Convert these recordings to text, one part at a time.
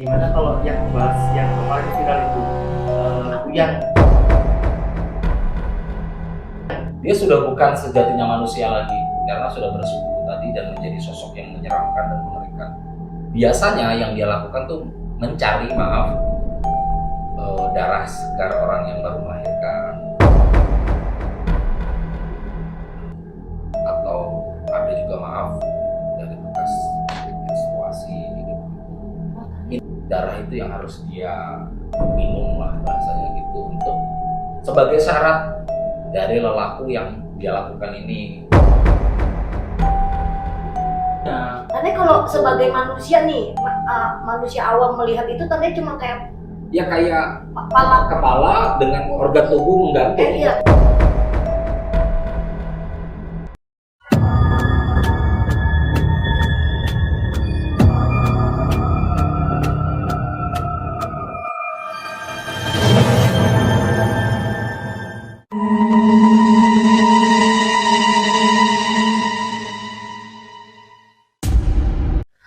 Gimana kalau yang bahas yang kemarin viral itu, yang Dia sudah bukan sejatinya manusia lagi karena sudah bersuku tadi dan menjadi sosok yang menyeramkan dan mengerikan. Biasanya yang dia lakukan tuh mencari darah segar orang yang baru melahirkan, atau ada juga dari bekas menstruasi gitu. Darah itu yang harus dia minum lah bahasanya gitu, untuk sebagai syarat dari lelaku yang dia lakukan ini. Tapi kalau sebagai manusia nih, manusia awam melihat itu tandanya cuma kayak Ya kayak kepala. kepala dengan organ tubuh menggantung. Iya.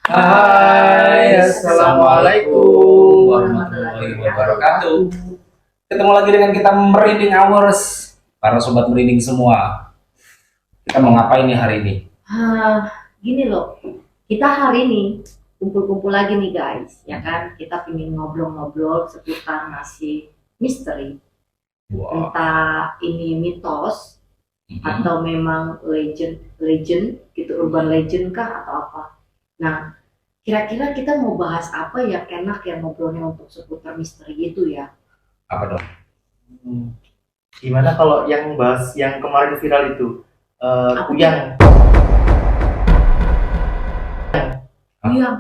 Hai, assalamualaikum warahmatullahi wabarakatuh. Ketemu lagi dengan kita Merinding Hours, para sobat merinding semua. Kita mau ngapain nih hari ini? Gini loh, kita hari ini kumpul-kumpul lagi nih guys, ya kan? Kita pengen ngobrol-ngobrol seputar nasib misteri. Wah, Entah ini mitos atau memang legend gitu, urban legend kah atau apa. Nah, kira-kira kita mau bahas apa ya enak ya ngobrolnya untuk seputar misteri itu ya? apa dong? gimana kalau yang bahas yang kemarin viral itu, Apa yang Uyang.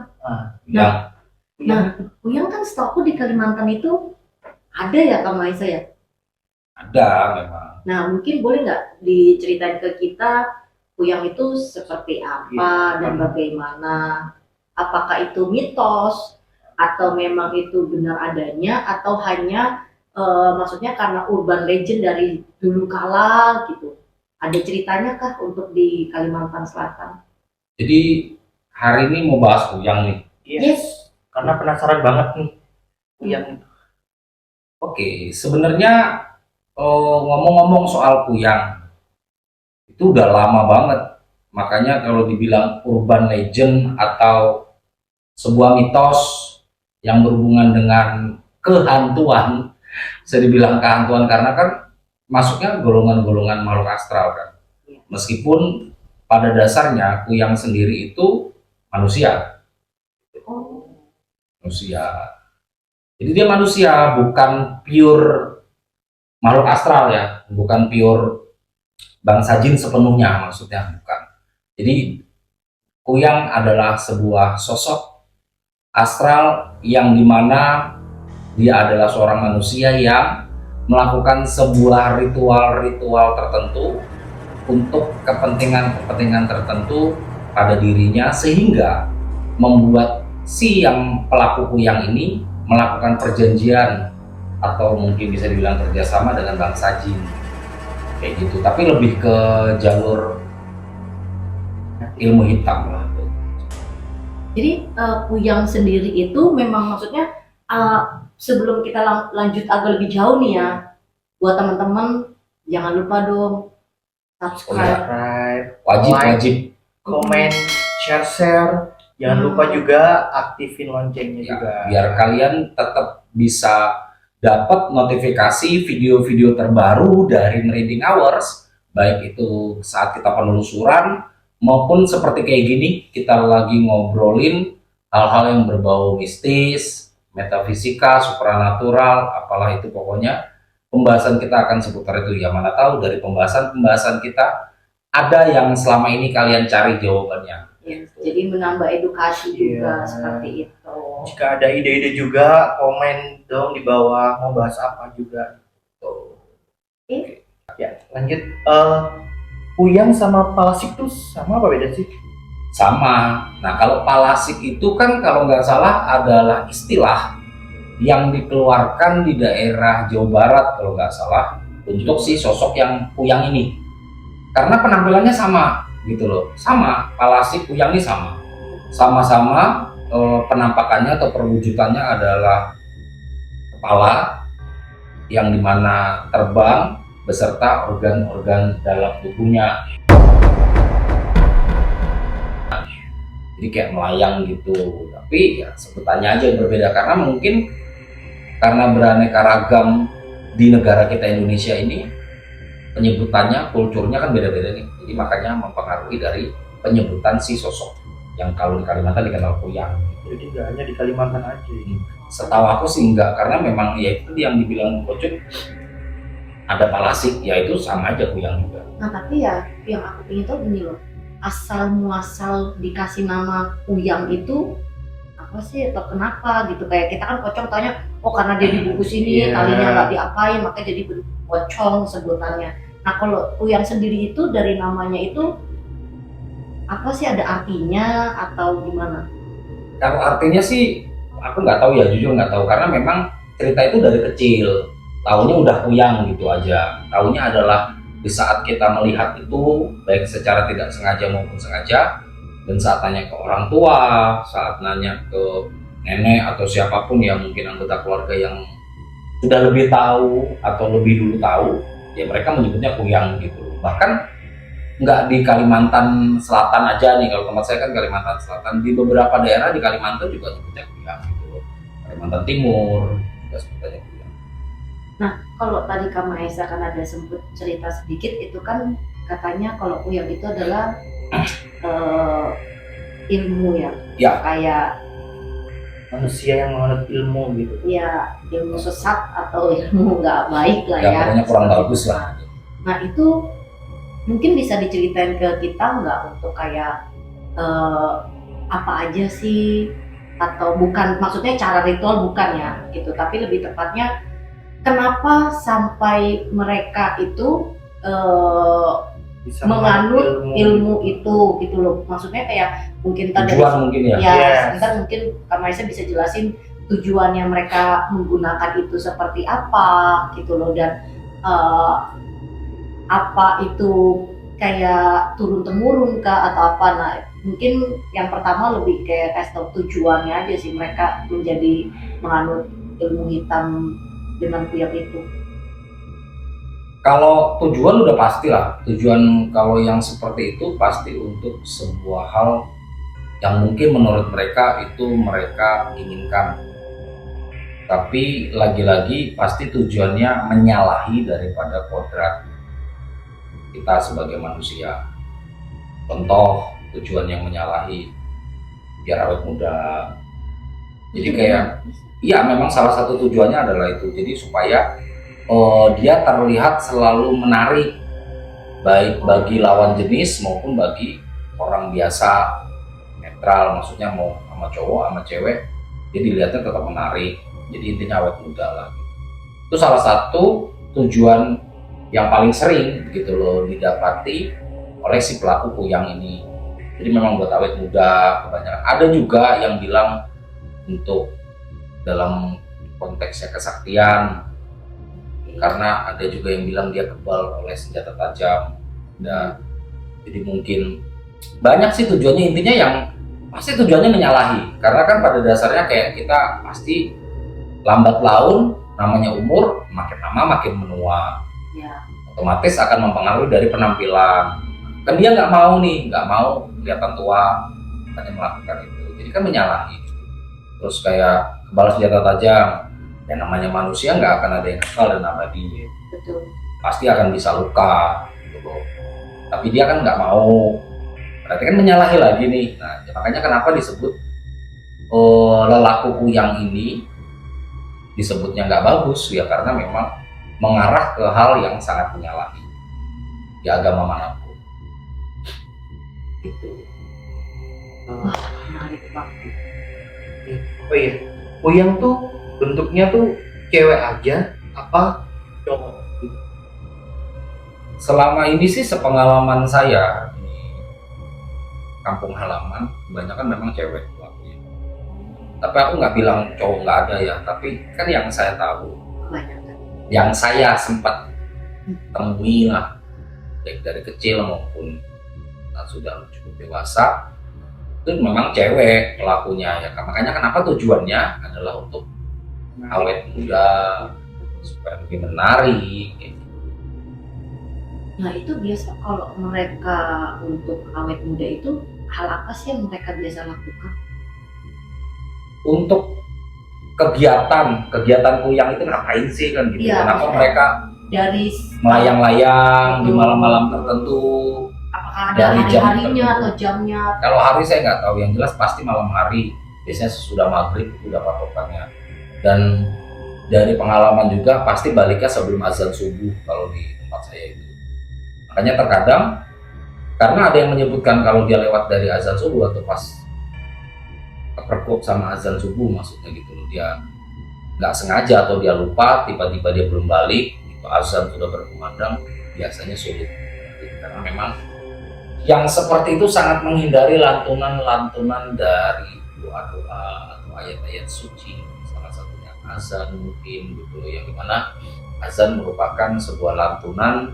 Yang Uyang kan setahu di Kalimantan itu ada ya Kak Maisa ya? ada memang. Nah, mungkin boleh nggak diceritain ke kita Uyang itu seperti apa dan bagaimana? Apakah itu mitos atau memang itu benar adanya atau hanya maksudnya karena urban legend dari dulu kala gitu? Ada ceritanya kah untuk di Kalimantan Selatan? Jadi hari ini mau bahas Uyang nih. Yes. karena penasaran banget nih yang Oke, sebenarnya ngomong-ngomong soal Kuyang itu udah lama banget. Makanya kalau dibilang urban legend atau sebuah mitos yang berhubungan dengan kehantuan, bisa dibilang kehantuan karena kan masuknya golongan-golongan makhluk astral kan. Meskipun pada dasarnya Kuyang sendiri itu manusia. Manusia. Jadi dia manusia, bukan pure makhluk astral ya, bukan pure bangsa jin sepenuhnya, maksudnya bukan. Jadi Kuyang adalah sebuah sosok astral yang dimana dia adalah seorang manusia yang melakukan sebuah ritual-ritual tertentu untuk kepentingan-kepentingan tertentu pada dirinya, sehingga membuat si yang pelaku Kuyang ini melakukan perjanjian atau mungkin bisa dibilang kerjasama dengan bangsa jin kayak gitu, tapi lebih ke jalur ilmu hitam lah. Jadi Kuyang sendiri itu memang maksudnya sebelum kita lanjut agak lebih jauh nih ya, buat teman-teman jangan lupa dong subscribe. Wajib komen, share, jangan lupa juga aktifin loncengnya ya, juga biar kalian tetap bisa dapat notifikasi video-video terbaru dari Merinding Hours, baik itu saat kita penelusuran maupun seperti kayak gini kita lagi ngobrolin hal-hal yang berbau mistis, metafisika, supranatural, apalah itu pokoknya pembahasan kita akan seputar itu ya. Mana tahu dari pembahasan kita ada yang selama ini kalian cari jawabannya. Ya, jadi menambah edukasi juga Iya. seperti itu. jika ada ide-ide juga komen dong di bawah mau bahas apa juga. Oke. Ya lanjut, Uyang sama Palasik tuh sama apa beda sih? Sama. Nah, kalau Palasik itu kan kalau nggak salah adalah istilah yang dikeluarkan di daerah Jawa Barat kalau nggak salah untuk si sosok yang Kuyang ini. Karena penampilannya sama gitu loh. Sama, Palasik Kuyang ini sama. Sama-sama penampakannya atau perwujudannya adalah kepala yang dimana terbang beserta organ-organ dalam tubuhnya. Jadi kayak melayang gitu, tapi ya sebutannya aja yang berbeda karena mungkin karena beraneka ragam di negara kita Indonesia ini penyebutannya, kulturnya kan beda-beda nih, jadi makanya mempengaruhi dari penyebutan si sosok yang kalau di Kalimantan dikenal kuyang. Jadi nggak hanya di Kalimantan aja. Setahu aku sih enggak, karena memang ya itu yang dibilang Kocok ada palasik, ya itu sama aja kuyang juga. Nah tapi ya yang aku ingin tahu gini loh, asal muasal dikasih nama kuyang itu apa sih atau kenapa gitu? Kayak kita kan pocong tanya, oh karena dia dibungkus ini Iya. talinya nggak diapain makanya jadi pocong sebutannya. Nah kalau kuyang sendiri itu dari namanya itu apa sih, ada artinya atau gimana? Kalau artinya sih aku nggak tahu ya, jujur nggak tahu karena memang cerita itu dari kecil taunya udah kuyang gitu aja. Taunya adalah di saat kita melihat itu baik secara tidak sengaja maupun sengaja, dan saat nanya ke orang tua, saat nanya ke nenek atau siapapun yang mungkin anggota keluarga yang sudah lebih tahu atau lebih dulu tahu, ya mereka menyebutnya kuyang gitu. Bahkan nggak di Kalimantan Selatan aja nih, kalau tempat saya kan Kalimantan Selatan, di beberapa daerah di Kalimantan juga sebutnya kuyang gitu. Kalimantan Timur juga sebutnya kuyang. Nah kalau tadi Kak Maesa kan ada sempat cerita sedikit itu kan katanya kalau kuyang itu adalah ilmu ya, Ya. kayak Manusia yang menganut ilmu gitu. ya ilmu sesat atau ilmu nggak baik lah Ya, ya. pokoknya kurang bagus lah. Nah itu mungkin bisa diceritain ke kita nggak untuk kayak apa aja sih, atau bukan maksudnya cara ritual bukan ya gitu, tapi lebih tepatnya kenapa sampai mereka itu Bisa menganut ilmu itu gitu loh, maksudnya kayak mungkin tadi Tujuan mungkin ya. ya Yes. sebentar mungkin Kak Maisa bisa jelasin tujuannya mereka menggunakan itu seperti apa gitu loh, dan apa itu kayak turun temurun kah atau apa. Nah mungkin yang pertama lebih kayak kasih tahu tujuannya aja sih mereka menjadi menganut ilmu hitam dengan kuyang itu. Kalau tujuan udah pasti lah, tujuan kalau yang seperti itu pasti untuk sebuah hal yang mungkin menurut mereka itu mereka inginkan. Tapi lagi-lagi pasti tujuannya menyalahi daripada kodrat kita sebagai manusia. Contoh tujuan yang menyalahi biar awet muda. Jadi kayak, iya memang salah satu tujuannya adalah itu. Jadi supaya dia terlihat selalu menarik, baik bagi lawan jenis maupun bagi orang biasa, netral, maksudnya mau sama cowok sama cewek, dia dilihatnya tetap menarik. Jadi intinya awet muda lah. Itu salah satu tujuan yang paling sering gitu loh didapati oleh si pelaku kuyang ini. Jadi memang buat awet muda kebanyakan. Ada juga yang bilang untuk dalam konteksnya kesaktian, karena ada juga yang bilang dia kebal oleh senjata tajam. Nah, jadi mungkin banyak sih tujuannya, intinya yang pasti tujuannya menyalahi. Karena kan pada dasarnya kayak kita pasti lambat laun, namanya umur, makin lama makin menua. Ya. Otomatis akan mempengaruhi dari penampilan. Kan dia nggak mau kelihatan tua, makanya melakukan itu. Jadi kan menyalahi. Terus kayak kebal senjata tajam. Ya namanya manusia nggak akan ada yang kekal dan abadi. Betul. Pasti akan bisa luka gitu loh. Tapi dia kan nggak mau, berarti kan menyalahi lagi nih. Nah makanya kenapa disebut lelaku kuyang ini disebutnya nggak bagus ya, karena memang mengarah ke hal yang sangat menyalahi di agama manapun gitu. Menarik banget. Apa ya? Kuyang tuh bentuknya tuh cewek aja apa cowok? Selama ini sih sepengalaman saya di kampung halaman kebanyakan memang cewek pelakunya. Tapi aku nggak bilang cowok nggak ada ya, tapi kan yang saya tahu, Kebanyakan. yang saya sempat temui lah, baik dari kecil maupun sudah cukup dewasa, itu memang cewek pelakunya ya. Makanya kenapa tujuannya adalah untuk awet muda supaya lebih menarik kayak gitu. Nah itu biasa kalau mereka untuk awet muda itu hal apa sih yang mereka biasa lakukan? Untuk kegiatan kuyang itu ngapain sih kan gitu. Iya, Kenapa maksudnya mereka dari melayang-layang di malam-malam tertentu? apakah ada dari jam hari-harinya tertentu. atau jamnya? Kalau hari saya nggak tahu, yang jelas pasti malam hari. Biasanya sesudah maghrib itu udah patokannya. Dan dari pengalaman juga pasti baliknya sebelum azan subuh kalau di tempat saya itu. Makanya terkadang karena ada yang menyebutkan kalau dia lewat dari azan subuh atau pas kepergok sama azan subuh, maksudnya gitu loh, dia nggak sengaja atau dia lupa, tiba-tiba dia belum balik, itu azan sudah berkumandang, biasanya sulit. Karena memang yang seperti itu sangat menghindari lantunan-lantunan dari doa-doa atau ayat-ayat suci, salah satunya azan mungkin gitu, yang dimana azan merupakan sebuah lantunan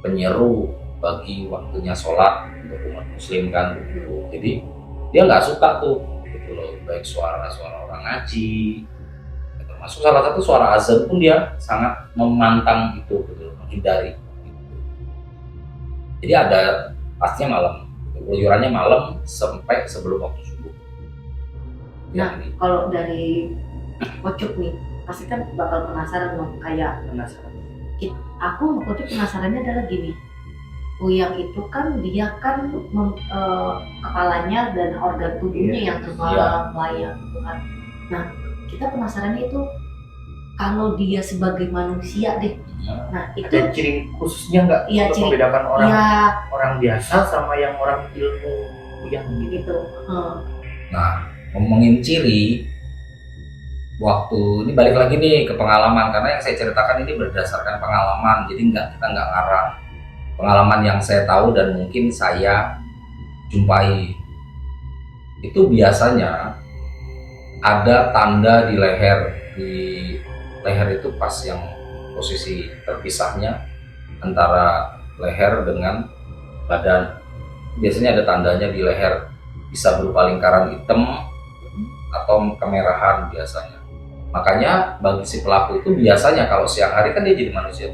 penyeru bagi waktunya sholat untuk umat muslim kan gitu. Jadi dia nggak suka tuh gitu loh, baik suara-suara orang ngaji, termasuk salah satu suara azan pun dia sangat memantang itu gitu, menghindari gitu. Jadi ada pastinya malam, keluyurannya malam sampai sebelum waktu subuh. Nah, kalau dari Kocuk nih, pasti kan bakal penasaran dong, kayak Penasaran. aku Kocuk penasarannya adalah gini, kuyang itu kan dia kan kepalanya dan organ tubuhnya Iya. yang melayang gitu kan. Nah, kita penasarannya itu kalau dia sebagai manusia deh, nah itu Ada ciri khususnya nggak Iya, untuk ciri. membedakan orang ya orang biasa sama yang orang ilmu kuyang gitu? gitu. Nah, ngomongin ciri, waktu ini balik lagi nih ke pengalaman, karena yang saya ceritakan ini berdasarkan pengalaman, jadi kita nggak ngarang. Pengalaman yang saya tahu dan mungkin saya jumpai itu biasanya ada tanda di leher itu pas yang posisi terpisahnya antara leher dengan badan, biasanya ada tandanya di leher, bisa berupa lingkaran hitam atau kemerahan biasanya. Makanya bagi si pelaku itu biasanya kalau siang hari kan dia jadi manusia,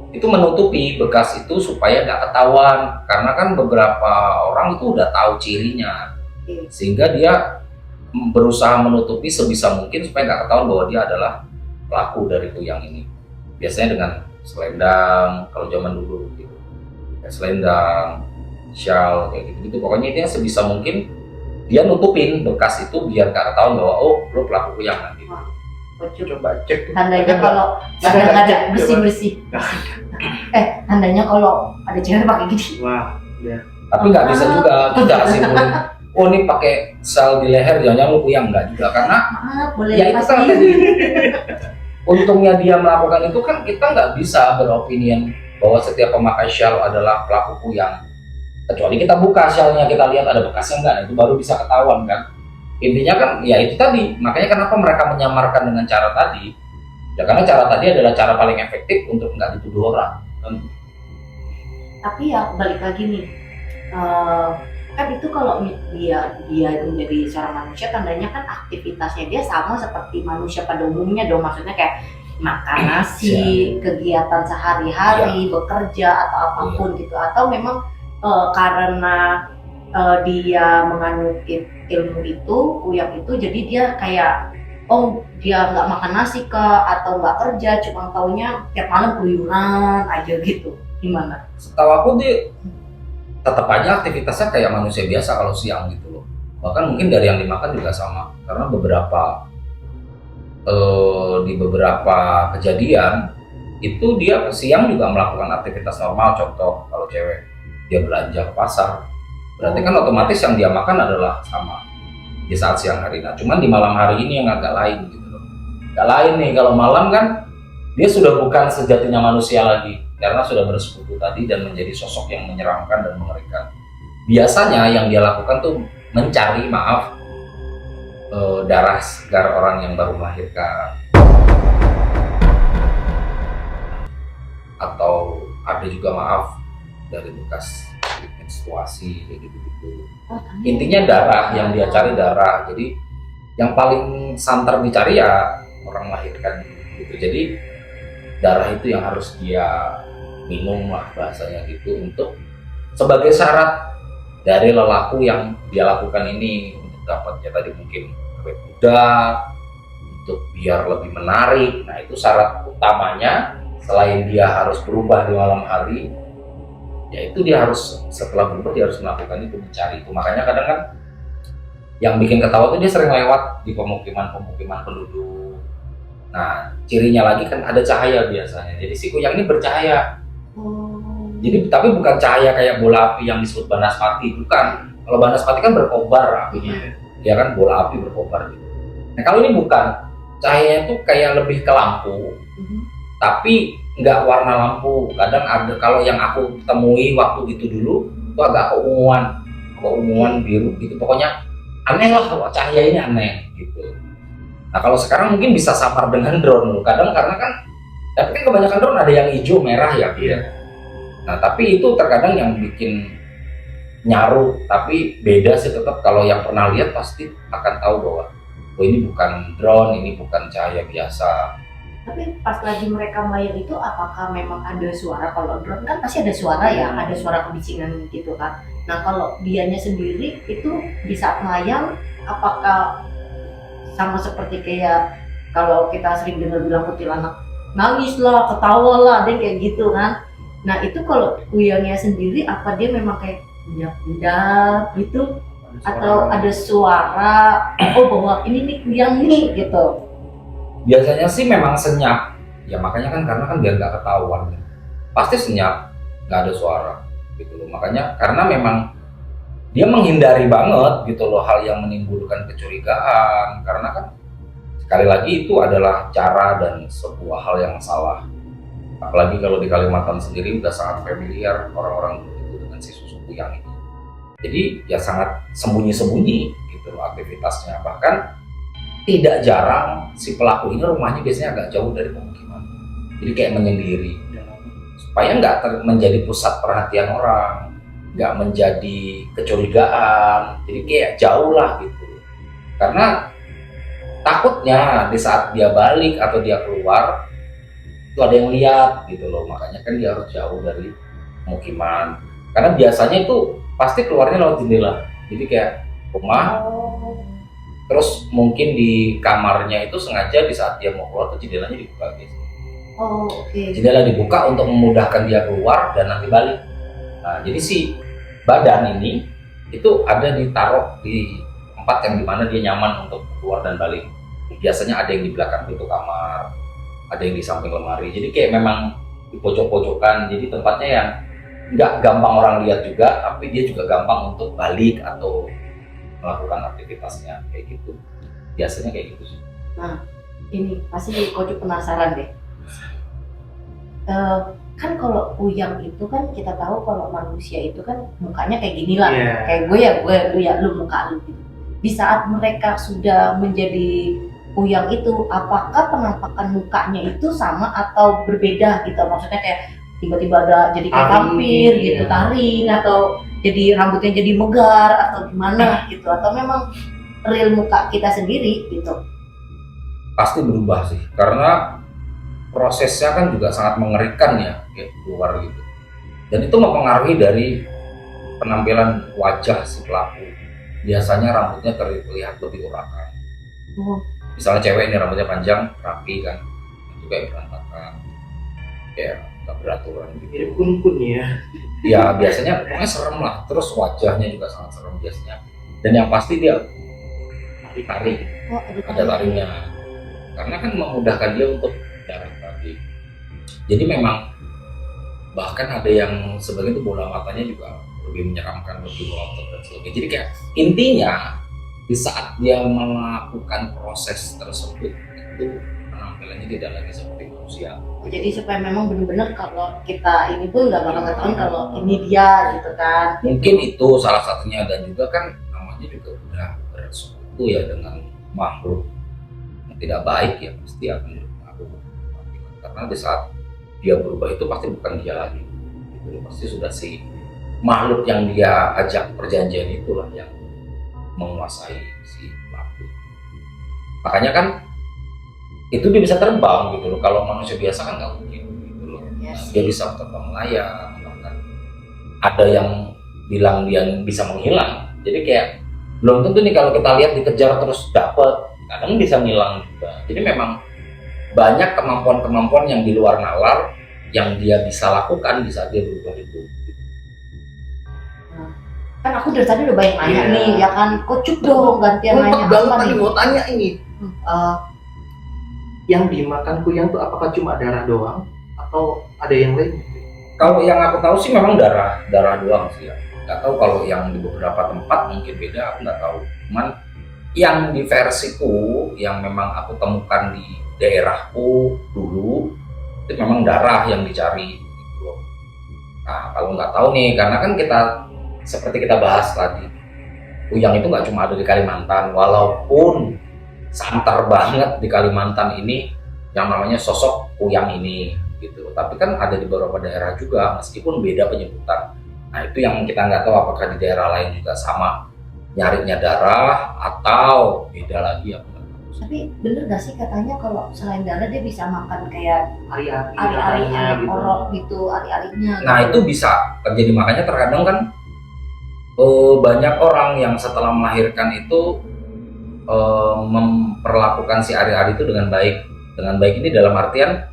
itu menutupi bekas itu supaya nggak ketahuan, karena kan beberapa orang itu udah tahu cirinya, sehingga dia berusaha menutupi sebisa mungkin supaya nggak ketahuan bahwa dia adalah pelaku dari kuyang ini. Biasanya dengan selendang kalau zaman dulu gitu, kayak selendang, shawl kayak gitu, pokoknya itu yang sebisa mungkin dia nutupin bekas itu biar nggak ketahuan bahwa oh lo pelaku kuyang nanti. Kocuk Coba cek tuh. tandanya Ada nggak? kalau Ada nggak ada nggak? bersih-bersih. Tandanya kalau ada cewek pakai gini. Wah, ya. Tapi nggak bisa juga kita simpulin, oh ini pakai sel di leher jangan lu kuyang, nggak juga, karena Maaf, boleh ya itu kan pasti. untungnya dia melakukan itu kan kita nggak bisa beropinian bahwa setiap pemakai shawl adalah pelaku kuyang, kecuali kita buka shawlnya, kita lihat ada bekasnya nggak, itu baru bisa ketahuan kan. Intinya kan ya itu tadi, makanya kenapa mereka menyamarkan dengan cara tadi ya, karena cara tadi adalah cara paling efektif untuk nggak dituduh orang. Tapi ya balik lagi nih, kan itu kalau dia menjadi seorang manusia, tandanya kan aktivitasnya dia sama seperti manusia pada umumnya dong, maksudnya kayak makan nasi, kegiatan sehari-hari, bekerja atau apapun gitu, atau memang karena dia menganut ilmu itu, kuyang itu, jadi dia kayak oh dia nggak makan nasi atau nggak kerja, cuma taunya tiap malam keluyuran aja gitu. Gimana? Setahu aku dia tetap aja aktivitasnya kayak manusia biasa kalau siang gitu loh. Bahkan mungkin dari yang dimakan juga sama, karena di beberapa kejadian itu dia siang juga melakukan aktivitas normal. Contoh kalau cewek dia belanja ke pasar, berarti kan otomatis yang dia makan adalah sama di saat siang hari. Nah cuman di malam hari ini yang agak lain gitu loh. Agak lain nih, kalau malam kan dia sudah bukan sejatinya manusia lagi, karena sudah bersekutu tadi dan menjadi sosok yang menyeramkan dan mengerikan. Biasanya yang dia lakukan tuh mencari darah segar orang yang baru melahirkan, atau ada juga dari bekas menstruasi kayak gitu-gitu. Oh, ternyata. Intinya darah, yang dia cari darah. Jadi yang paling santer dicari ya orang melahirkan gitu. Jadi darah itu yang harus dia minum lah bahasanya gitu, untuk sebagai syarat dari lelaku yang dia lakukan ini, untuk dapatnya tadi mungkin awet muda, untuk biar lebih menarik. Nah itu syarat utamanya. Selain dia harus berubah di malam hari, yaitu dia harus setelah berubah dia harus melakukan itu, mencari itu. Makanya kadang kan yang bikin ketawa tuh dia sering lewat di pemukiman penduduk. Nah cirinya lagi kan ada cahaya biasanya, jadi si kuyang ini bercahaya. Oh. Jadi tapi bukan cahaya kayak bola api yang disebut banaspati, bukan. Kalau banaspati kan berkobar apinya, dia kan bola api berkobar gitu. Nah kalau ini bukan, cahayanya tuh kayak lebih ke lampu, tapi nggak warna lampu. Kadang ada, kalau yang aku temui waktu itu dulu itu agak keunguan biru gitu, pokoknya aneh lah, cahaya ini aneh gitu. Nah kalau sekarang mungkin bisa samar dengan drone kadang, karena kan tapi kan kebanyakan drone ada yang hijau merah ya gitu. Nah tapi itu terkadang yang bikin nyaru, tapi beda sih tetap. Kalau yang pernah lihat pasti akan tahu bahwa oh ini bukan drone, ini bukan cahaya biasa. Tapi pas lagi mereka main itu apakah memang ada suara? Kalau drone kan pasti ada suara ya, ada suara kebisingan gitu kan. Nah kalau dianya sendiri itu di saat mayang, apakah sama seperti kayak kalau kita sering dengar bilang kuntilanak nangis lah, ketawa lah, ada kayak gitu kan. Nah itu kalau kuyangnya sendiri, apa dia memang kayak benda gitu, atau ada suara oh bahwa ini nih kuyang nih gitu? Biasanya sih memang senyap ya, makanya kan karena kan biar nggak ketahuan pasti senyap, nggak ada suara gitu loh. Makanya karena memang dia menghindari banget gitu loh hal yang menimbulkan kecurigaan, karena kan sekali lagi itu adalah cara dan sebuah hal yang salah. Apalagi kalau di Kalimantan sendiri udah sangat familiar orang-orang itu dengan si susu kuyang ini. Jadi ya sangat sembunyi-sembunyi gitu loh aktivitasnya. Bahkan tidak jarang si pelaku ini rumahnya biasanya agak jauh dari pemukiman, jadi kayak menyendiri supaya nggak menjadi pusat perhatian orang, nggak menjadi kecurigaan, jadi kayak jauh lah gitu. Karena takutnya di saat dia balik atau dia keluar itu ada yang lihat gitu loh. Makanya kan dia harus jauh dari pemukiman, karena biasanya itu pasti keluarnya lewat jendela. Jadi kayak rumah, terus mungkin di kamarnya itu sengaja di saat dia mau keluar tuh jendelanya dibuka guys. Oh oke. Jendela dibuka untuk memudahkan dia keluar dan nanti balik. Nah jadi si badan ini itu ada ditaruh di tempat yang dimana dia nyaman untuk keluar dan balik. Biasanya ada yang di belakang pintu kamar, ada yang di samping lemari. Jadi kayak memang di pojok-pojokan. Jadi tempatnya yang nggak gampang orang lihat juga, tapi dia juga gampang untuk balik atau melakukan aktivitasnya kayak gitu. Biasanya kayak gitu sih. Nah ini pasti Kojo penasaran deh. Kan kalau kuyang itu kan kita tahu kalau manusia itu kan mukanya kayak gini lah, kayak gue lu ya, lu muka lu gitu. Di saat mereka sudah menjadi kuyang itu, apakah penampakan mukanya itu sama atau berbeda gitu? Maksudnya kayak tiba-tiba ada jadi kayak vampir gitu, taring, atau jadi rambutnya jadi megar atau gimana gitu, atau memang real muka kita sendiri gitu? Pasti berubah sih, karena prosesnya kan juga sangat mengerikan ya, kayak keluar gitu. Dan itu mempengaruhi dari penampilan wajah si pelaku. Biasanya rambutnya terlihat lebih urakan. Misalnya cewek ini rambutnya panjang, rapi kan, itu kayak berantakan, kayak nggak beraturan gitu. Kun-kun ya. Ya biasanya pokoknya serem lah. Terus wajahnya juga sangat serem biasanya. Dan yang pasti dia taring, ada taringnya. Karena kan memudahkan dia untuk jarak tadi. Jadi memang bahkan ada yang sebagian itu bola matanya juga lebih menyeramkan, lebih melotot dan sebagainya. Jadi kayak intinya di saat dia melakukan proses tersebut itu penampilannya tidak lagi seperti manusia. Jadi supaya memang benar-benar kalau kita ini pun nggak bakal ketahuan kalau ini dia gitu kan. Mungkin itu salah satunya, dan juga kan namanya juga udah bersekutu ya dengan makhluk yang tidak baik ya, pasti akan berpengaruh. Karena di saat dia berubah itu pasti bukan dia lagi, itu pasti sudah si makhluk yang dia ajak perjanjian itulah yang menguasai si pelaku. Makanya kan itu dia bisa terbang gitu loh. Kalau manusia biasa kan nggak mungkin gitu loh. Yes. Dia bisa terbang melayang, bahkan ada yang bilang dia bisa menghilang. Jadi kayak belum tentu nih kalau kita lihat dikejar terus dapat, kadang bisa ngilang juga. Jadi memang banyak kemampuan-kemampuan yang di luar nalar yang dia bisa lakukan di saat dia berubah hidup. Kan aku dari tadi udah banyak nanya Iya. nih, ya kan, Kucup dong gantian Ngumpet nanya banget apa tadi nih? mau tanya ini. Yang dimakan kuyang tuh apakah cuma darah doang atau ada yang lain? Kalau yang aku tahu sih memang darah doang sih ya. Nggak tahu kalau yang di beberapa tempat mungkin beda, aku nggak tahu. Cuman yang di versiku yang memang aku temukan di daerahku dulu itu memang darah yang dicari gitu loh. Nah kalau nggak tahu nih, karena kan kita seperti kita bahas tadi, kuyang itu nggak cuma ada di Kalimantan, walaupun santer banget di Kalimantan ini yang namanya sosok kuyang ini gitu. Tapi kan ada di beberapa daerah juga meskipun beda penyebutan. Nah itu yang kita nggak tahu apakah di daerah lain juga sama nyarinya darah atau beda lagi, aku nggak tahu. Tapi bener gak sih katanya kalau selain darah dia bisa makan kayak Ari-ari ari-ari katanya anak gitu. orok gitu, ari-arinya Nah gitu. itu bisa terjadi, makanya terkadang kan banyak orang yang setelah melahirkan itu memperlakukan si ari-ari itu dengan baik. Dengan baik ini dalam artian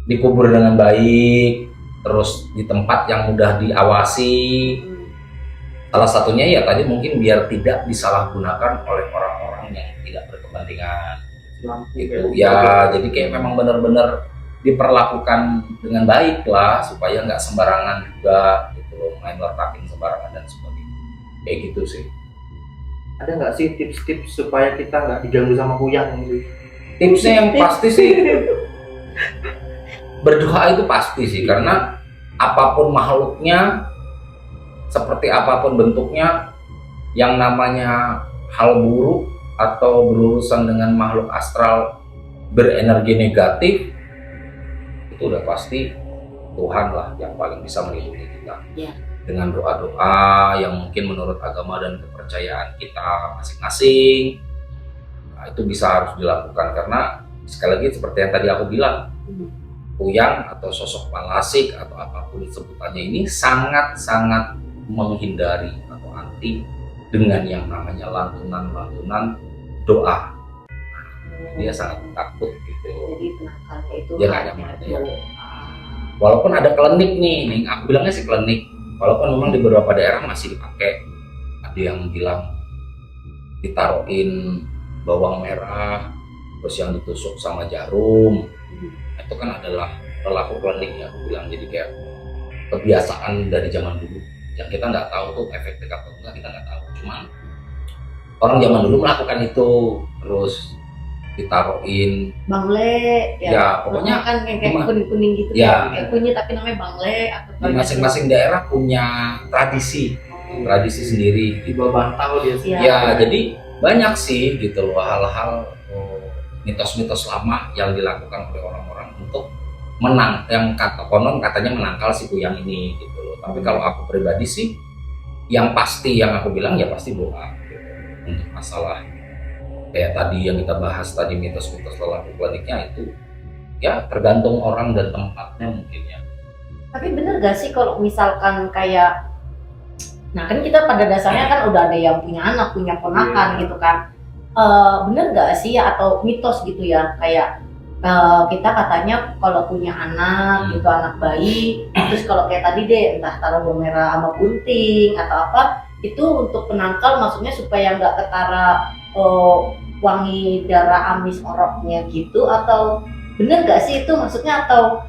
dikubur dengan baik, terus di tempat yang mudah diawasi. Salah satunya ya tadi mungkin biar tidak disalahgunakan oleh orang-orang yang tidak berkepentingan Lampu gitu kayak ya. Jadi kayak memang benar-benar diperlakukan dengan baik lah supaya nggak sembarangan juga gitu loh, main letakin sembarangan dan sebagainya kayak gitu sih. Ada nggak sih tips-tips supaya kita nggak diganggu sama kuyang gitu? Tipsnya yang pasti sih berdoa itu pasti sih, karena apapun makhluknya, seperti apapun bentuknya, yang namanya hal buruk atau berurusan dengan makhluk astral berenergi negatif itu udah pasti Tuhan lah yang paling bisa melindungi kita. Ya. Dengan doa-doa yang mungkin menurut agama dan kepercayaan kita masing-masing, nah, itu bisa harus dilakukan, karena sekali lagi seperti yang tadi aku bilang, kuyang atau sosok palasik atau apapun sebutannya ini sangat-sangat menghindari atau anti dengan yang namanya lantunan doa. Dia sangat takut gitu. Jadi penangkalnya itu Dia nggak hanya nyaman, ya. doa. Walaupun ada klinik nih, aku bilangnya sih klinik, walaupun memang di beberapa daerah masih dipakai. Ada yang bilang ditaruhin bawang merah, terus yang ditusuk sama jarum. Itu kan adalah perilaku klinik ya, aku bilang. Jadi kayak kebiasaan dari zaman dulu yang kita nggak tahu tuh efektif atau enggak, kita nggak tahu. Cuman orang zaman dulu melakukan itu, terus ditaruhin Bangle ya pokoknya kan kayak gimana? kuning-kuning gitu Ya. kayak kunyit tapi namanya bangle atau di masing-masing daerah punya tradisi sendiri Di bawah bantal dia sih. Iya. ya. Jadi banyak sih gitu loh hal-hal mitos-mitos lama yang dilakukan oleh orang-orang untuk yang konon katanya menangkal si kuyang ini gitu loh. Tapi kalau aku pribadi sih yang pasti yang aku bilang ya pasti doa gitu. Untuk masalah kayak tadi yang kita bahas tadi, mitos-mitos lelaku kliniknya itu ya tergantung orang dan tempatnya mungkin ya. Tapi bener gak sih kalau misalkan kayak, nah kan kita pada dasarnya kan udah ada yang punya anak, punya ponakan gitu kan. Bener gak sih ya, atau mitos gitu ya, kayak kita katanya kalau punya anak gitu, anak bayi, terus kalau kayak tadi deh entah taruh bawang merah sama gunting atau apa, itu untuk penangkal, maksudnya supaya nggak ketara wangi darah amis oroknya gitu, atau bener gak sih itu maksudnya, atau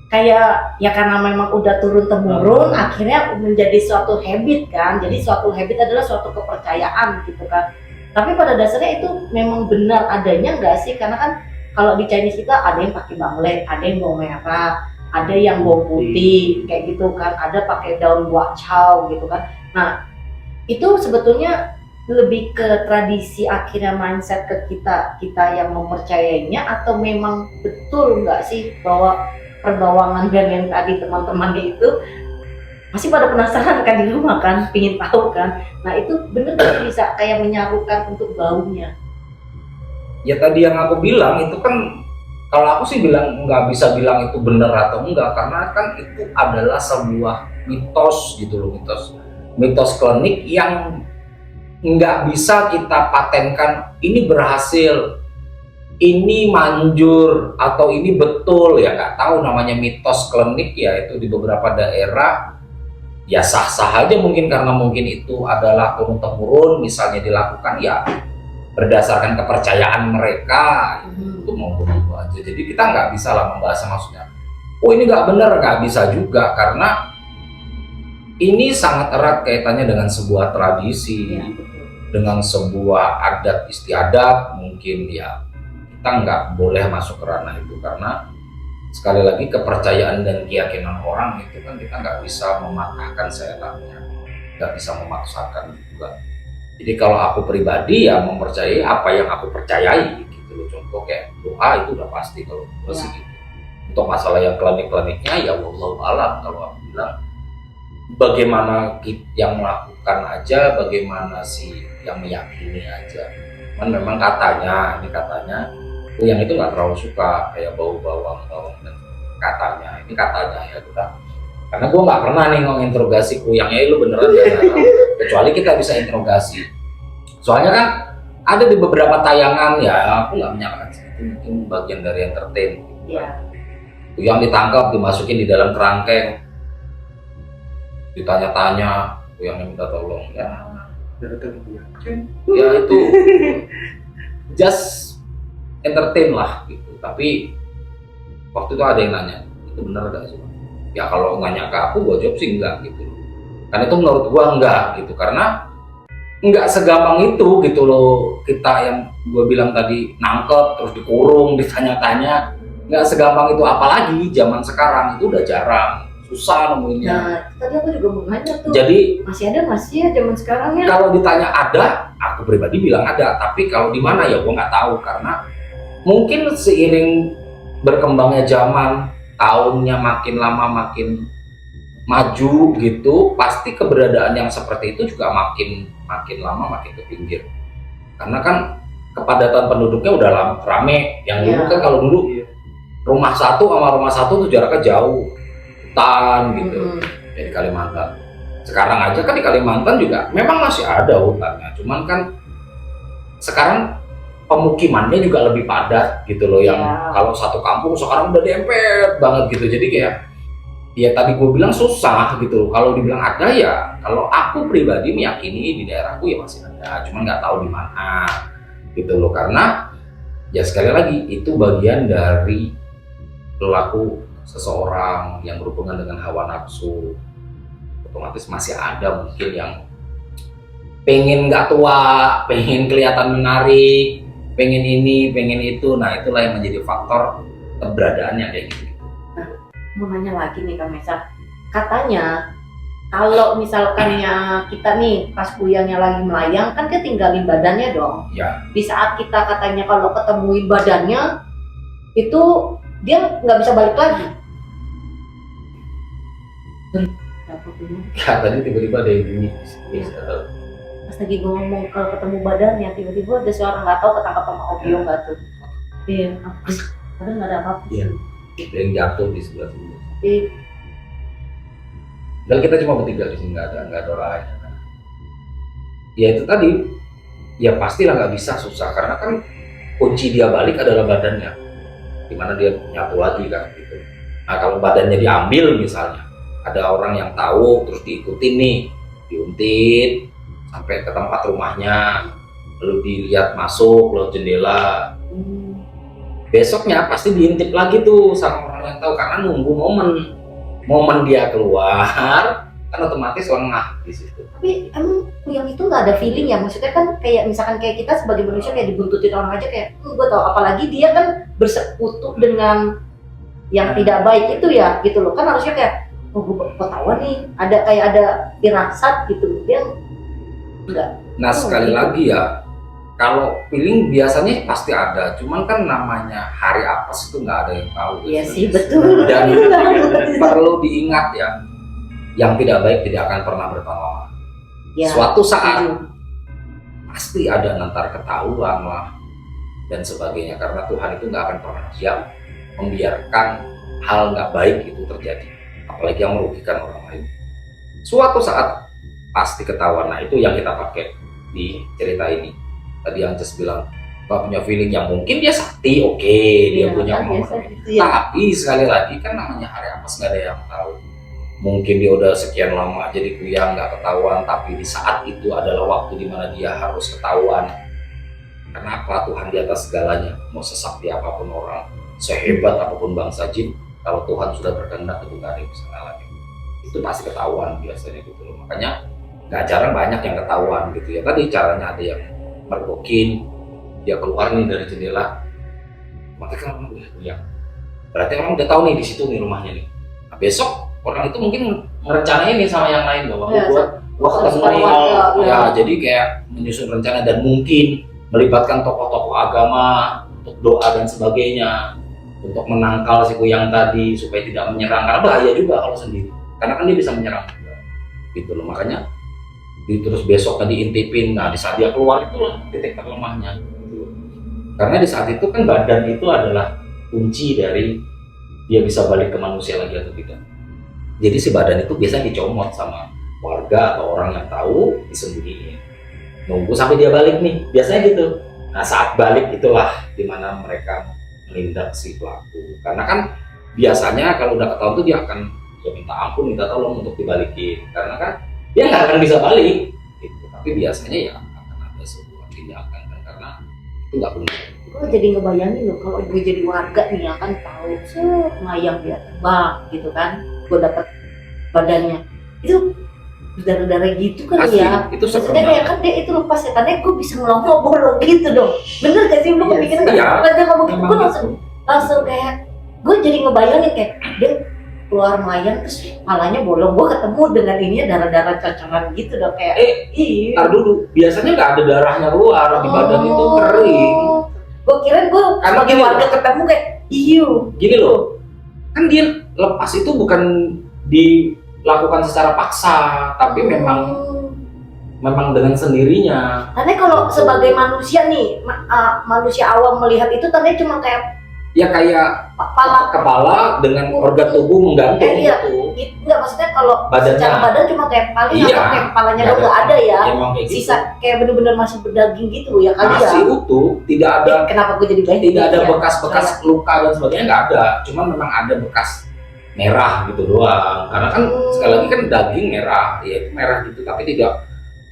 kayak ya karena memang udah turun temurun akhirnya menjadi suatu habit kan. Jadi suatu habit adalah suatu kepercayaan gitu kan. Tapi pada dasarnya itu memang benar adanya nggak sih? Karena kan kalau di Chinese kita ada yang pakai bangle, ada yang bawang merah, ada yang bawang putih kayak gitu kan, ada pakai daun buah chow gitu kan. Nah itu sebetulnya lebih ke tradisi akhirnya mindset ke kita yang mempercayainya, atau memang betul nggak sih bahwa perbawangan dan yang tadi teman-temannya itu Masih pada penasaran kan di rumah kan, pingin tahu kan. Nah itu bener gak bisa kayak menyarukan untuk baunya? Ya tadi yang aku bilang itu kan, kalau aku sih bilang nggak bisa bilang itu benar atau enggak, karena kan itu adalah sebuah mitos gitu loh, mitos klinik yang nggak bisa kita patenkan ini berhasil, ini manjur, atau ini betul. Ya nggak tahu, namanya mitos klinik ya, itu di beberapa daerah ya sah-sah aja, mungkin karena mungkin itu adalah turun-temurun misalnya dilakukan ya berdasarkan kepercayaan mereka, itu mau begitu aja. Jadi kita nggak bisa lah membahas, maksudnya oh ini nggak benar, nggak bisa juga, karena ini sangat erat kaitannya dengan sebuah tradisi, Ya, betul. dengan sebuah adat istiadat. Mungkin ya kita nggak boleh masuk ke ranah itu, karena sekali lagi kepercayaan dan keyakinan orang itu kan kita nggak bisa mematahkan setannya, nggak bisa memaksakan juga. Jadi kalau aku pribadi ya mempercayai apa yang aku percayai gitu loh. Contoh kayak doa itu udah pasti kalau gue sih gitu. Untuk masalah yang klinik-kliniknya ya wallahu alam, kalau aku bilang bagaimana yang melakukan aja, bagaimana sih yang meyakini aja. Memang katanya yang itu nggak terlalu suka kayak bau bawang dan katanya ya kita, karena gue nggak pernah nih menginterogasi kuyangnya lu beneran ya, kecuali kita bisa interogasi. Soalnya kan ada di beberapa tayangan ya, aku nggak menyangka itu mungkin bagian dari entertain. Ya. Kuyang ditangkap, dimasukin di dalam kerangkeng, ditanya-tanya, kuyangnya minta tolong ya itu just entertain lah gitu. Tapi waktu itu ada yang nanya, itu benar gak sih? Ya kalau nanya ke aku, gue jawab sih enggak gitu. Karena itu menurut gue enggak gitu, karena enggak segampang itu gitu loh. Kita yang gue bilang tadi nangkep terus dikurung, ditanya-tanya, enggak segampang itu. Apalagi zaman sekarang itu udah jarang, susah nemuinnya. Nah tadi aku juga mau nanya tuh, Jadi masih ada nggak sih ya zaman sekarang ya? kalau ditanya ada, aku pribadi bilang ada. Tapi kalau di mana ya gue nggak tahu, karena mungkin seiring berkembangnya zaman, tahunnya makin lama makin maju gitu, pasti keberadaan yang seperti itu juga makin lama makin ke pinggir. Karena kan kepadatan penduduknya udah rame. Yang dulu kan, kalau dulu rumah satu sama rumah satu tuh jaraknya jauh, hutan gitu, ya di Kalimantan. Sekarang aja kan di Kalimantan juga memang masih ada hutannya, cuman kan sekarang pemukimannya juga lebih padat gitu loh, yang kalau satu kampung sekarang udah dempet banget gitu. Jadi kayak ya tadi gue bilang susah gitu loh. Kalau dibilang ada ya, kalau aku pribadi meyakini di daerahku ya masih ada, cuman nggak tahu di mana gitu loh. Karena ya sekali lagi itu bagian dari perilaku seseorang yang berhubungan dengan hawa nafsu. Otomatis masih ada mungkin yang pengen nggak tua, pengen kelihatan menarik, pengen ini, pengen itu. Nah itulah yang menjadi faktor keberadaannya kayak gitu. Mau nanya lagi nih Kak Mesa, katanya kalau misalkan ya kita nih pas kuyangnya lagi melayang kan dia tinggalin badannya dong. Ya. Di saat kita katanya kalau ketemuin badannya itu dia nggak bisa balik lagi. Ya tadi tiba-tiba ada yang bunyi. Pas lagi gue ngomong kalau ketemu badannya, tiba-tiba ada suara nggak tahu ketangkap sama Obio nggak tuh. Iya, padahal nggak ada apa-apa. Iya. Yang jatuh di sebelah sini. Iya. Dan kita cuma bertiga di sini, nggak ada orang lain. Ya itu tadi, ya pastilah nggak bisa, susah, karena kan kunci dia balik adalah badannya, dimana dia nyatu lagi kan gitu. Nah kalau badannya diambil misalnya, ada orang yang tahu terus diikutin nih, diuntit sampai ke tempat rumahnya, lalu dilihat masuk lewat jendela. Besoknya pasti diintip lagi tuh sama orang yang tahu, karena nunggu momen dia keluar, kan otomatis lengah di situ. Tapi emang kuyang itu nggak ada feeling ya, maksudnya kan kayak misalkan kayak kita sebagai manusia kayak dibuntutin orang aja kayak gue tau, apalagi dia kan bersekutu dengan yang tidak baik itu ya gitu loh, kan harusnya kayak oh gue ketahuan nih, ada kayak ada firasat gitu, dia enggak. Nah sekali lagi ya, kalau feeling biasanya pasti ada, cuman kan namanya hari apes itu nggak ada yang tahu. Iya sih betul. Dan perlu diingat ya, yang tidak baik tidak akan pernah bertahan lama. Ya, Suatu saat setuju. pasti ada nanti ketahuan lah dan sebagainya, karena Tuhan itu nggak akan pernah diam membiarkan hal nggak baik itu terjadi, apalagi yang merugikan orang lain. Suatu saat pasti ketahuan. Nah, itu yang kita pakai di cerita ini. Tadi yang Ances bilang Pak punya feeling yang mungkin dia sakti, oke, dia Iya, punya kan kemampuan. biasa gitu ya. Tapi sekali lagi kan namanya hari apes nggak ada yang tahu. Mungkin dia udah sekian lama jadi kuyang nggak ketahuan, tapi di saat itu adalah waktu dimana dia harus ketahuan. Kenapa? Tuhan di atas segalanya. Mau sesakti apapun orang, sehebat apapun bangsa jin, kalau Tuhan sudah berkehendak itu nggak ada yang bisa ngalahin. Itu pasti ketahuan biasanya gitu loh. Makanya nggak jarang banyak yang ketahuan gitu ya. Tadi caranya ada yang mergokin, dia keluar nih dari jendela, makanya kan orang udah kuyang. Berarti orang udah tahu nih di situ nih rumahnya nih. Nah, besok orang itu mungkin merencanain nih sama yang lain bahwa Ya, gua ketemu nih, warga, ya jadi kayak menyusun rencana dan mungkin melibatkan tokoh-tokoh agama untuk doa dan sebagainya untuk menangkal si kuyang tadi supaya tidak menyerang, karena bahaya juga kalau sendiri, karena kan dia bisa menyerang juga gitu loh. Makanya terus besok tadi intipin. Nah, di saat dia keluar itulah titik terlemahnya gitu. Karena di saat itu kan badan itu adalah kunci dari dia bisa balik ke manusia lagi atau tidak. Jadi si badan itu biasanya dicomot sama warga atau orang yang tahu, disembunyiin, nunggu sampai dia balik nih, biasanya gitu. Nah, saat balik itulah dimana mereka menindak si pelaku, karena kan biasanya kalau udah ketahuan tuh dia akan ya minta ampun, minta tolong untuk dibalikin, karena kan dia nggak akan bisa balik gitu. Tapi biasanya ya akan ada sebuah tindakan kan, karena itu nggak benar. Gue jadi ngebayangin loh kalau gue jadi warga nih ya kan tahu mayang dia terbang gitu kan, gue dapet badannya itu berdarah-darah gitu kan. Pasti, ya itu serem maksudnya kayak banget. kan dia itu lepas setannya, gue bisa ngelomok bolong gitu dong, bener gak sih lu Iya, kepikiran iya. gak? Pas dia ngomong gitu Memang gue gitu. langsung kayak gue jadi ngebayangin kayak dia keluar mayang terus palanya bolong, gue ketemu dengan ininya darah-darah cocoran gitu dong kayak iya. Ntar dulu, biasanya nggak ada darahnya keluar di badan itu, kering. Gue kira gue Karena sebagai gini warga ketemu kayak iyo. Gini loh, kan dia lepas itu bukan dilakukan secara paksa, tapi memang dengan sendirinya. Karena kalau sebagai manusia nih, manusia awam melihat itu tandanya cuma kayak Ya kayak kepala dengan organ tubuh menggantung iya. gitu. Enggak, maksudnya kalau Badannya. secara badan cuma kayak paling Iya. atau kayak kepalanya Nggak dong nggak ada ya. Emang kayak gitu. Sisa kayak bener-bener masih berdaging gitu ya kali Masih ya. utuh, tidak ada Kenapa gue jadi baik? tidak ada bekas-bekas luka dan sebagainya, nggak ada. Cuma memang ada bekas merah gitu doang. Karena kan sekali lagi kan daging merah, ya itu merah gitu, tapi tidak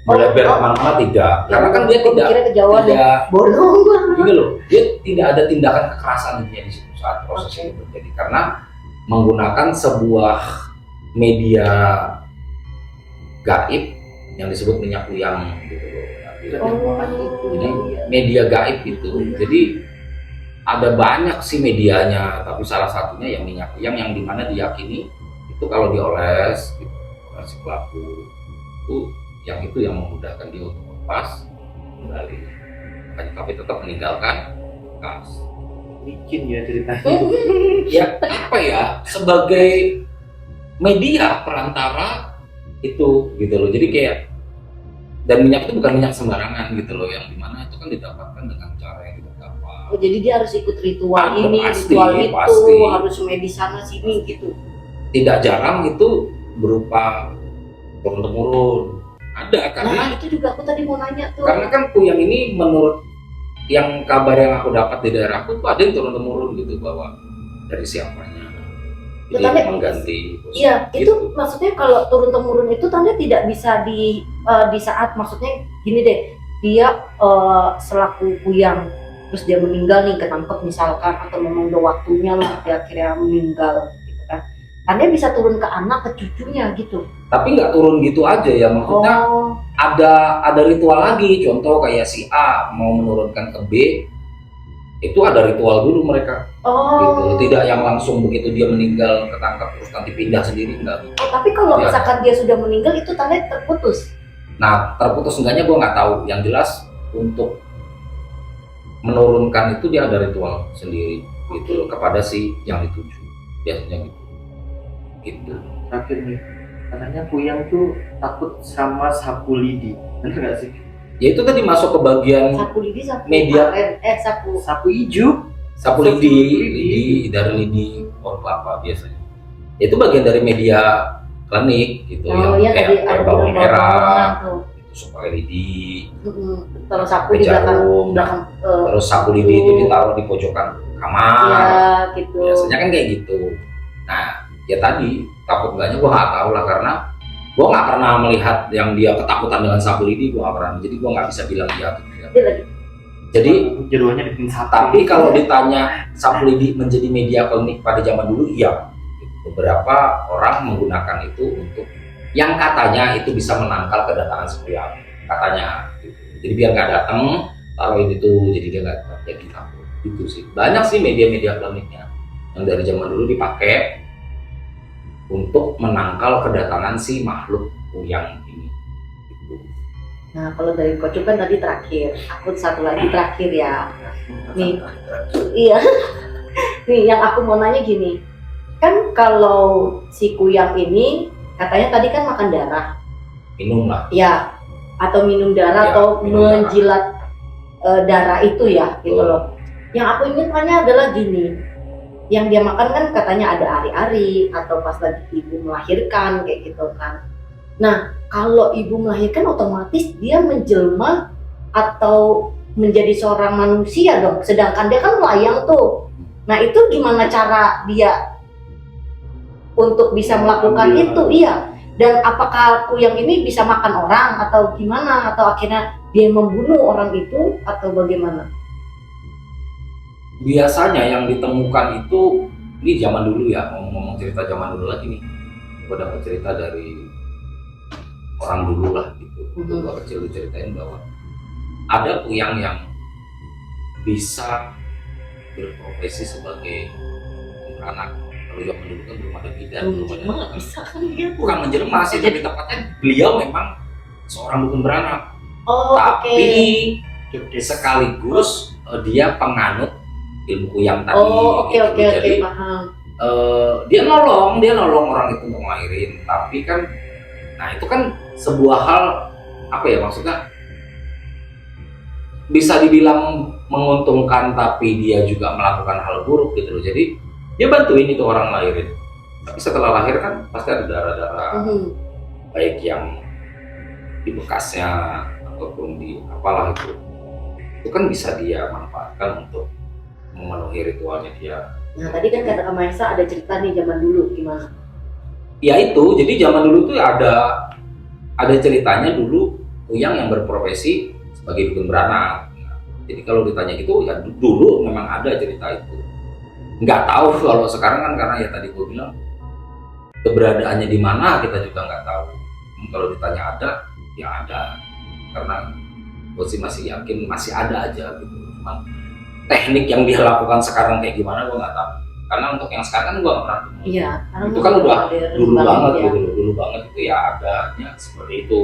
melebar kemana-mana, tidak. Karena kan dia kira kejauhan ya. tidak Bolong banget. gini loh, dia tidak ada tindakan kekerasan intinya di situ saat proses Oke. itu terjadi, karena menggunakan sebuah media gaib yang disebut minyak kuyang gitu loh. Jadi media gaib itu, jadi ada banyak sih medianya, tapi salah satunya yang minyak kuyang yang dimana diyakini itu kalau dioles gitu, oleh si pelaku itu yang memudahkan dia untuk lepas kembali, tapi tetap meninggalkan bekas. Bikin ya ceritanya. Ya apa ya, sebagai media perantara itu gitu loh. Jadi kayak, dan minyak itu bukan minyak sembarangan gitu loh, yang dimana itu kan didapatkan dengan cara yang tidak gampang. Oh, jadi dia harus ikut ritual Ada, ini, pasti, ritual itu, pasti. harus medis sana sini gitu. Tidak jarang itu berupa turun-temurun. Ada, karena Nah itu juga aku tadi mau nanya tuh. karena kan kuyang ini menurut yang kabar yang aku dapat di daerahku tuh ada yang turun-temurun gitu, bahwa dari siapanya. Jadi Tetapi- mengganti. Iya, gitu. itu maksudnya kalau turun temurun itu tanda tidak bisa di saat, maksudnya gini deh, dia selaku kuyang terus dia meninggal nih, ketangkep misalkan, atau memang udah waktunya lah dia akhirnya meninggal gitu kan. Tanda bisa turun ke anak, ke cucunya gitu. Tapi nggak turun gitu aja ya, maksudnya Oh, ada ritual lagi. Contoh kayak si A mau menurunkan ke B, itu ada ritual dulu mereka gitu. oh. Tidak yang langsung begitu dia meninggal ketangkap terus nanti pindah sendiri, enggak. Oh, tapi kalau Iya. misalkan dia sudah meninggal itu tanda terputus. Nah, terputus enggaknya gue nggak tahu. Yang jelas untuk menurunkan itu dia ada ritual sendiri gitu loh, kepada si yang dituju, biasanya gitu. Terakhir nih, katanya Kuyang tuh takut sama sapu lidi, bener nggak sih? Ya itu tadi masuk ke bagian Sapu lidi, sapu Media. aren, sapu Sapu ijuk. sapu lidi dari lidi pohon kelapa biasanya. Itu bagian dari media klinik gitu oh yang iya tadi kayak ada bawang merah bawang tuh. itu supaya lidi. Terus sapu Pakai di belakang jarum. belakang Terus sapu lidi itu ditaruh di pojokan kamar. ya gitu. Biasanya kan kayak gitu. Nah, ya tadi takut enggaknya gua nggak tahu lah karena gua nggak pernah melihat yang dia ketakutan dengan sapu lidi, gua nggak pernah. Jadi gua nggak bisa bilang iya atau tidak. Dia lagi Jadi Jeruannya bikin sapu. tapi kalau ditanya sapu lidi menjadi media klinik pada zaman dulu, iya. Beberapa orang menggunakan itu untuk yang katanya itu bisa menangkal kedatangan si Kuyang, katanya. Gitu. Jadi biar nggak datang, taruhin itu jadi dia nggak jadi takut. Gitu sih. Banyak sih media-media kliniknya yang dari zaman dulu dipakai untuk menangkal kedatangan si makhluk Kuyang ini. Gitu. Nah, kalau dari Kocok kan tadi terakhir, aku satu lagi terakhir ya. Nih, iya. Nih, yang aku mau nanya gini, kan kalau si Kuyang ini katanya tadi kan makan darah, Minum lah. ya, atau minum Ya, darah atau minum darah. menjilat darah itu ya, gitu Betul. loh. Yang aku ingin tanya adalah gini, yang dia makan kan katanya ada ari-ari atau pas lagi ibu melahirkan kayak gitu kan. Nah, kalau ibu melahirkan otomatis dia menjelma atau menjadi seorang manusia dong, sedangkan dia kan melayang tuh. Nah, itu gimana cara dia untuk bisa melakukan itu? Iya. Dan apakah Kuyang ini bisa makan orang atau gimana, atau akhirnya dia membunuh orang itu atau bagaimana? Biasanya yang ditemukan itu, ini zaman dulu ya, ngomong cerita zaman dulu lagi nih. Gue dapat cerita dari orang dulu lah gitu. Gue kecil diceritain bahwa ada Kuyang yang bisa berprofesi sebagai anak. Kalau zaman dulu kan belum ada bidan, belum ada. Nggak bisa kan dia? Bukan menjelma sih, tapi tepatnya beliau memang seorang dukun beranak. Oh, Tapi Oke. sekaligus dia penganut ilmu Kuyang tadi. Oh, oke gitu. oke oke, Jadi paham. dia nolong orang itu untuk ngelahirin, tapi kan, nah itu kan sebuah hal apa ya, maksudnya bisa dibilang menguntungkan, tapi dia juga melakukan hal buruk gitu loh. Jadi dia bantuin itu orang ngelahirin, tapi setelah lahir kan pasti ada darah-darah, baik yang di bekasnya ataupun di apalah itu kan bisa dia manfaatkan untuk memenuhi ritualnya dia. Nah, tadi kan kata Kak Maesa ada cerita nih zaman dulu gimana? Ya itu, jadi zaman dulu tuh ada ceritanya dulu Kuyang yang berprofesi sebagai dukun beranak. Nah, jadi kalau ditanya gitu ya dulu memang ada cerita itu. Nggak tahu kalau sekarang kan, karena ya tadi gue bilang keberadaannya di mana kita juga nggak tahu. Kalau ditanya ada, ya ada. Karena gue sih masih yakin masih ada aja gitu. Cuman teknik yang dia lakukan sekarang kayak gimana gue nggak tahu. Karena untuk yang sekarang kan gue nggak pernah ketemu. Iya, karena Itu kan udah modern dulu banget ya. gitu loh, dulu banget itu ya adanya seperti itu,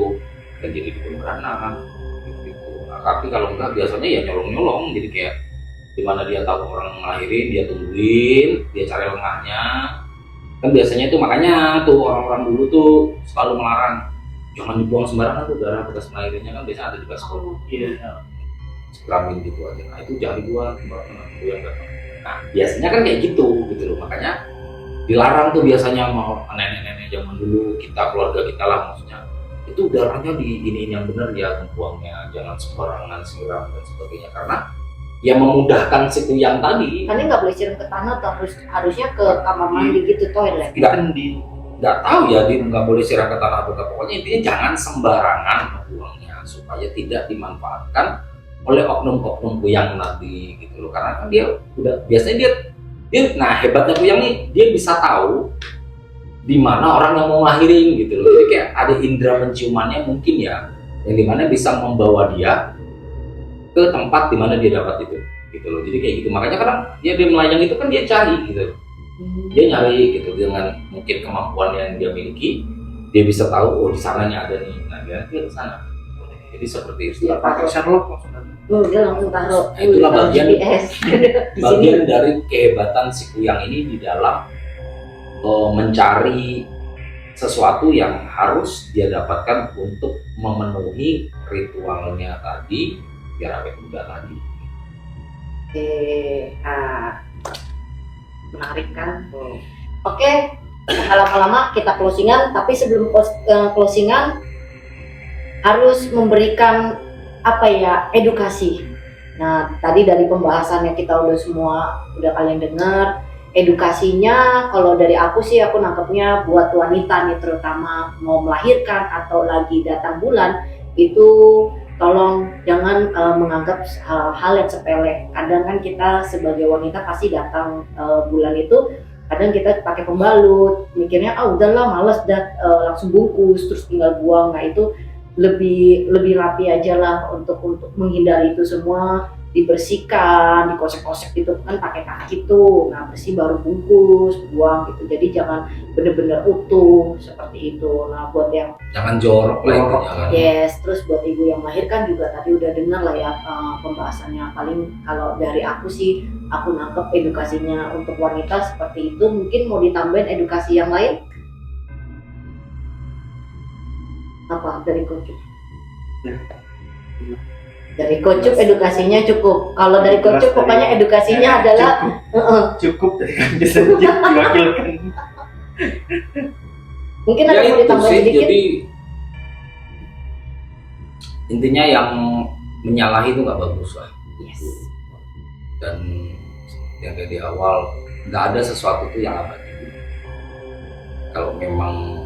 dan jadi dukun beranak gitu. Nah, tapi kalau enggak biasanya ya nyolong jadi kayak dimana dia tahu orang ngelahirin, dia tungguin, dia cari lengahnya. Kan biasanya itu makanya tuh orang-orang dulu tuh selalu melarang jangan dibuang sembarangan tuh darah bekas melahirnya, kan biasanya ada juga sekolah sekelamin gitu aja. Nah itu jangan dibuang sembarangan, itu yang datang. Nah biasanya kan kayak gitu loh, makanya dilarang tuh biasanya mau nenek-nenek zaman dulu, kita keluarga kita lah maksudnya, itu darahnya di ini yang benar ya, membuangnya jangan sembarangan siram dan sebagainya, karena ya memudahkan si Kuyang tadi. Karena nggak boleh siram ke tanah atau harusnya ke kamar mandi gitu, toilet. Nggak tahu ya, dia nggak boleh siram ke tanah atau apa, pokoknya intinya jangan sembarangan membuangnya supaya tidak dimanfaatkan oleh oknum-oknum Kuyang nanti gitu loh. Karena kan dia udah biasanya dia nah hebatnya Kuyang nih, dia bisa tahu di mana orang yang mau ngelahirin gitu loh. Jadi kayak ada indera penciumannya mungkin ya, yang dimana bisa membawa dia ke tempat di mana dia dapat itu gitu loh. Jadi kayak gitu, makanya kadang dia melayang itu kan dia cari gitu loh. Dia nyari gitu dengan mungkin kemampuan yang dia miliki, dia bisa tahu oh di sananya ada nih, nah dia ke sana. Jadi seperti itu. Ya, pakai Sherlock maksudnya. Dia langsung taruh. Nah, itulah bagian GPS. Di sini. bagian dari kehebatan si Kuyang ini di dalam mencari sesuatu yang harus dia dapatkan untuk memenuhi ritualnya tadi biar awet muda tadi. Menarik kan? Oke, nggak lama-lama kita closingan, tapi sebelum closingan harus memberikan edukasi. Nah, tadi dari pembahasannya kita udah kalian dengar. Edukasinya kalau dari aku sih, aku nangkepnya buat wanita nih, terutama mau melahirkan atau lagi datang bulan, itu tolong jangan menganggap hal yang sepele. Kadang kan kita sebagai wanita pasti datang bulan itu, kadang kita pakai pembalut, mikirnya udahlah males langsung bungkus terus tinggal buang. Nah itu lebih rapi aja lah untuk menghindari itu semua, dibersihkan, dikosek-kosek gitu kan pakai kaki tuh. Nah bersih baru bungkus, buang gitu. Jadi jangan bener-bener utuh seperti itu. Nah buat yang Jangan jorok lah itu, jangan. yes, terus buat ibu yang melahirkan juga tadi udah dengar lah ya pembahasannya. Paling kalau dari aku sih, aku nangkep edukasinya untuk wanita seperti itu. Mungkin mau ditambahin edukasi yang lain? Apa dari Kocup? Dari Kocup edukasinya cukup. Kalau dari Kocup pokoknya edukasinya adalah cukup dari kami saja diwakilkan. mungkin ada yang mau itu ditambahin sih, sedikit. jadi intinya yang menyalahi itu nggak bagus lah. Yes. Dan yang kayak di awal, nggak ada sesuatu itu yang abadi. Kalau memang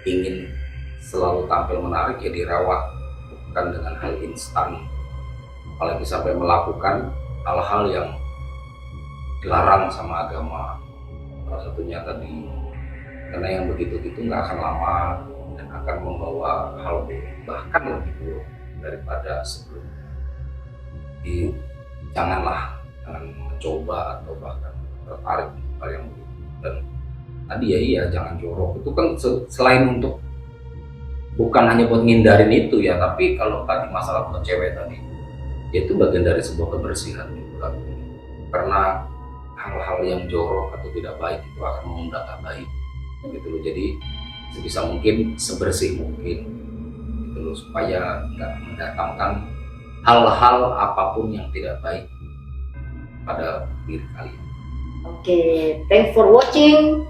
ingin selalu tampil menarik ya dirawat, bukan dengan hal instan. Apalagi sampai melakukan hal-hal yang dilarang sama agama. Salah satunya tadi, karena yang begitu-gitu nggak akan lama dan akan membawa hal buruk, bahkan lebih buruk daripada sebelumnya. Jadi jangan mencoba atau bahkan tertarik hal yang begitu. Dan tadi ya jangan jorok, itu kan selain untuk bukan hanya buat ngindarin itu ya, tapi kalau tadi masalah buat cewek tadi, ya itu bagian dari sebuah kebersihan juga. Karena hal-hal yang jorok atau tidak baik itu akan mengundang gak baik gitu loh. Jadi sebisa mungkin sebersih mungkin gitu loh, supaya nggak mendatangkan hal-hal apapun yang tidak baik pada diri kalian. Oke, thanks for watching.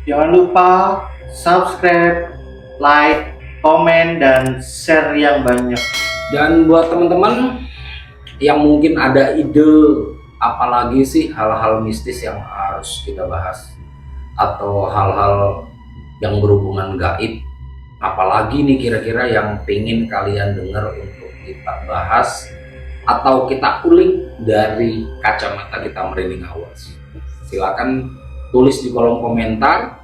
Jangan lupa subscribe, like, komen, dan share yang banyak. Dan buat teman-teman yang mungkin ada ide apalagi sih hal-hal mistis yang harus kita bahas, atau hal-hal yang berhubungan gaib, apalagi nih kira-kira yang pengen kalian dengar untuk kita bahas atau kita ulik dari kacamata kita Merinding Hours, silakan tulis di kolom komentar.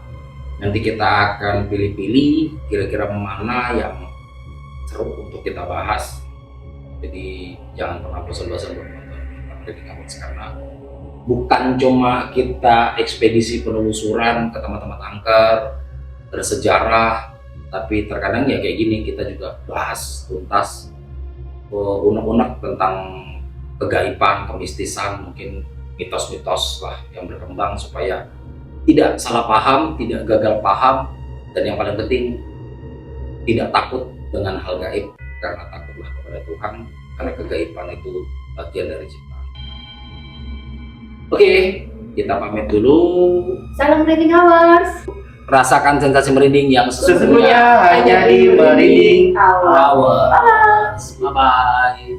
Nanti kita akan pilih-pilih kira-kira mana yang seru untuk kita bahas. Jadi jangan pernah bosan-bosan buat nonton Merinding Hours, karena bukan cuma kita ekspedisi penelusuran ke tempat-tempat angker bersejarah, tapi terkadang ya kayak gini kita juga bahas tuntas unek-unek tentang kegaiban, kemistisan, mungkin mitos-mitos lah yang berkembang, supaya tidak salah paham, tidak gagal paham, dan yang paling penting tidak takut dengan hal gaib, karena takutlah kepada Tuhan, karena kegaiban itu bagian dari ciptaan. Oke, kita pamit dulu. Salam Merinding Hours. Rasakan sensasi merinding yang Sesungguhnya hanya di Merinding Hours. Bye bye.